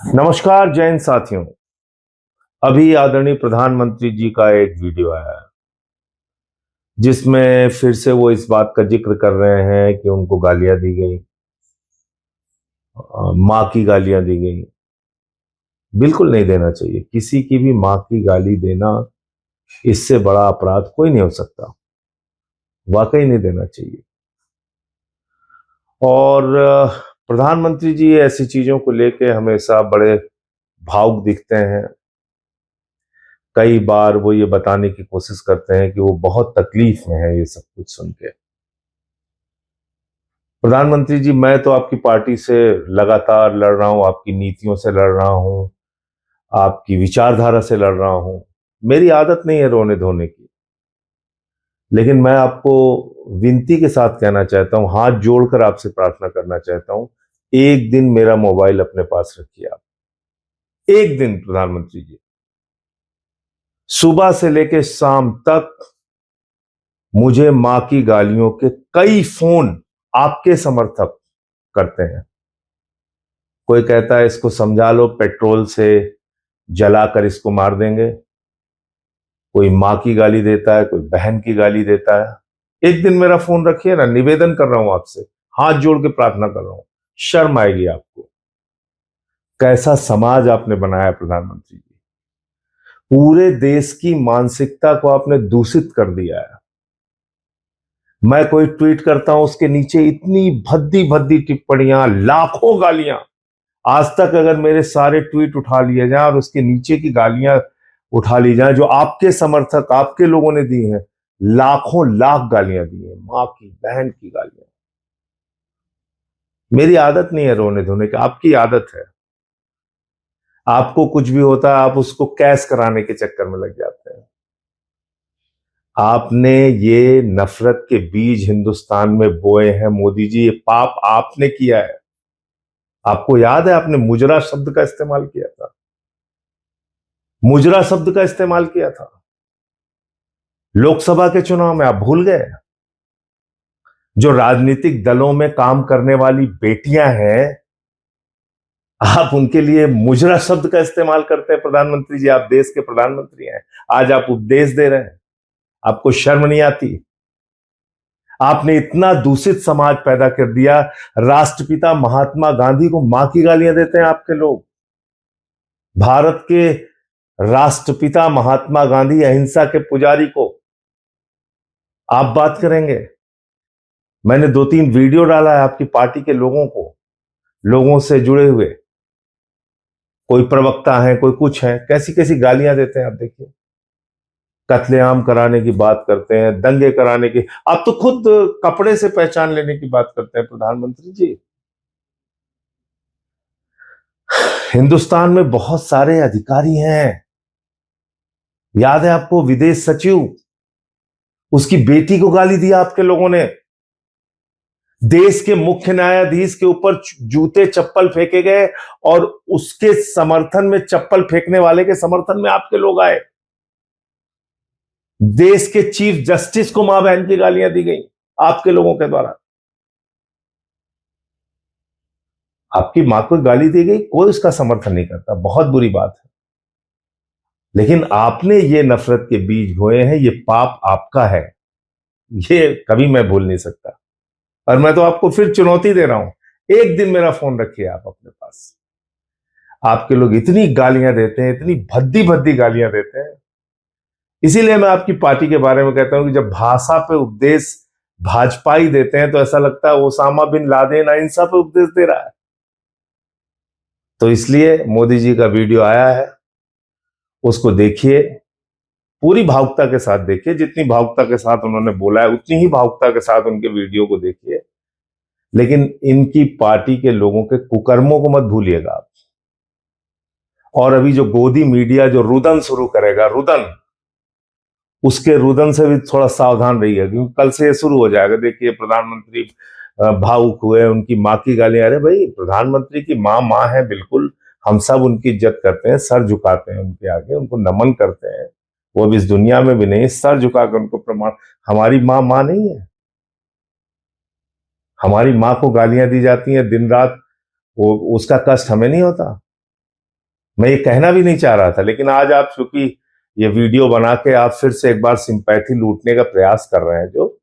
नमस्कार जैन साथियों। अभी आदरणीय प्रधानमंत्री जी का एक वीडियो आया है जिसमें फिर से वो इस बात का जिक्र कर रहे हैं कि उनको गालियां दी गई, माँ की गालियां दी गई। बिल्कुल नहीं देना चाहिए। किसी की भी माँ की गाली देना, इससे बड़ा अपराध कोई नहीं हो सकता। वाकई नहीं देना चाहिए। और प्रधानमंत्री जी ऐसी चीजों को लेके हमेशा बड़े भावुक दिखते हैं। कई बार वो ये बताने की कोशिश करते हैं कि वो बहुत तकलीफ में है ये सब कुछ सुन के। प्रधानमंत्री जी, मैं तो आपकी पार्टी से लगातार लड़ रहा हूं, आपकी नीतियों से लड़ रहा हूं, आपकी विचारधारा से लड़ रहा हूं। मेरी आदत नहीं है रोने धोने की, लेकिन मैं आपको विनती के साथ कहना चाहता हूं, हाथ जोड़कर आपसे प्रार्थना करना चाहता हूं, एक दिन मेरा मोबाइल अपने पास रखिए आप। एक दिन प्रधानमंत्री जी, सुबह से लेकर शाम तक मुझे मां की गालियों के कई फोन आपके समर्थक करते हैं। कोई कहता है इसको समझा लो, पेट्रोल से जलाकर इसको मार देंगे। कोई मां की गाली देता है, कोई बहन की गाली देता है। एक दिन मेरा फोन रखिए ना, निवेदन कर रहा हूं आपसे, हाथ जोड़ के प्रार्थना कर रहा हूं। शर्म आएगी आपको। कैसा समाज आपने बनाया प्रधानमंत्री जी। पूरे देश की मानसिकता को आपने दूषित कर दिया है। मैं कोई ट्वीट करता हूं, उसके नीचे इतनी भद्दी भद्दी टिप्पणियां, लाखों गालियां। आज तक अगर मेरे सारे ट्वीट उठा लिए जाए और उसके नीचे की गालियां उठा ली जाए जो आपके समर्थक, आपके लोगों ने दी हैं, लाखों लाख गालियां दी हैं, मां की बहन की गालियां। मेरी आदत नहीं है रोने धोने की, आपकी आदत है। आपको कुछ भी होता है आप उसको कैश कराने के चक्कर में लग जाते हैं। आपने ये नफरत के बीज हिंदुस्तान में बोए हैं मोदी जी, ये पाप आपने किया है। आपको याद है आपने मुजरा शब्द का इस्तेमाल किया था, मुजरा शब्द का इस्तेमाल किया था लोकसभा के चुनाव में। आप भूल गए? जो राजनीतिक दलों में काम करने वाली बेटियां हैं, आप उनके लिए मुजरा शब्द का इस्तेमाल करते हैं। प्रधानमंत्री जी, आप देश के प्रधानमंत्री हैं, आज आप उपदेश दे रहे हैं। आपको शर्म नहीं आती? आपने इतना दूषित समाज पैदा कर दिया। राष्ट्रपिता महात्मा गांधी को मां की गालियां देते हैं आपके लोग। भारत के राष्ट्रपिता महात्मा गांधी, अहिंसा के पुजारी को आप बात करेंगे? मैंने 2-3 वीडियो डाला है आपकी पार्टी के लोगों को, लोगों से जुड़े हुए। कोई प्रवक्ता है, कोई कुछ है, कैसी कैसी गालियां देते हैं आप देखिए। कत्लेआम कराने की बात करते हैं, दंगे कराने की। आप तो खुद कपड़े से पहचान लेने की बात करते हैं प्रधानमंत्री जी। हिंदुस्तान में बहुत सारे अधिकारी हैं। याद है आपको विदेश सचिव, उसकी बेटी को गाली दिया आपके लोगों ने। देश के मुख्य न्यायाधीश के ऊपर जूते चप्पल फेंके गए और उसके समर्थन में, चप्पल फेंकने वाले के समर्थन में आपके लोग आए। देश के चीफ जस्टिस को मां बहन की गालियां दी गई आपके लोगों के द्वारा। आपकी मां को गाली दी गई, कोई उसका समर्थन नहीं करता, बहुत बुरी बात है। लेकिन आपने ये नफरत के बीज बोए हैं, ये पाप आपका है, ये कभी मैं भूल नहीं सकता। और मैं तो आपको फिर चुनौती दे रहा हूं, एक दिन मेरा फोन रखिए आप अपने पास। आपके लोग इतनी गालियां देते हैं, इतनी भद्दी भद्दी गालियां देते हैं। इसीलिए मैं आपकी पार्टी के बारे में कहता हूं कि जब भाषा पे उपदेश भाजपाई देते हैं तो ऐसा लगता है ओसामा बिन लादेन अहिंसा पे उपदेश दे रहा है। तो इसलिए मोदी जी का वीडियो आया है, उसको देखिए, पूरी भावुकता के साथ देखिए। जितनी भावुकता के साथ उन्होंने बोला है उतनी ही भावुकता के साथ उनके वीडियो को देखिए। लेकिन इनकी पार्टी के लोगों के कुकर्मों को मत भूलिएगा आप। और अभी जो गोदी मीडिया जो रुदन शुरू करेगा, रुदन, उसके रुदन से भी थोड़ा सावधान रहिए, क्योंकि कल से ये शुरू हो जाएगा। देखिए प्रधानमंत्री भावुक हुए, उनकी माँ की गालियां। अरे भाई, प्रधानमंत्री की माँ माँ है, बिल्कुल हम सब उनकी इज्जत करते हैं, सर झुकाते हैं उनके आगे, उनको नमन करते हैं। वो अब इस दुनिया में भी नहीं, सर झुकाकर उनको प्रमाण। हमारी माँ माँ नहीं है? हमारी माँ को गालियां दी जाती हैं दिन रात, वो उसका कष्ट हमें नहीं होता? मैं ये कहना भी नहीं चाह रहा था, लेकिन आज आप चूंकि ये वीडियो बना के आप फिर से एक बार सिंपैथी लूटने का प्रयास कर रहे हैं, जो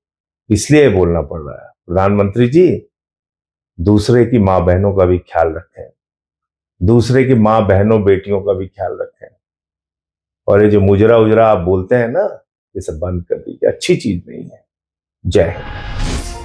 इसलिए बोलना पड़ रहा है। प्रधानमंत्री जी, दूसरे की मां बहनों का भी ख्याल रखें, दूसरे की मां बहनों बेटियों का भी ख्याल रखें। और ये जो मुजरा उजरा आप बोलते हैं ना, ये सब बंद कर दीजिए, अच्छी चीज नहीं है। जय हिंद।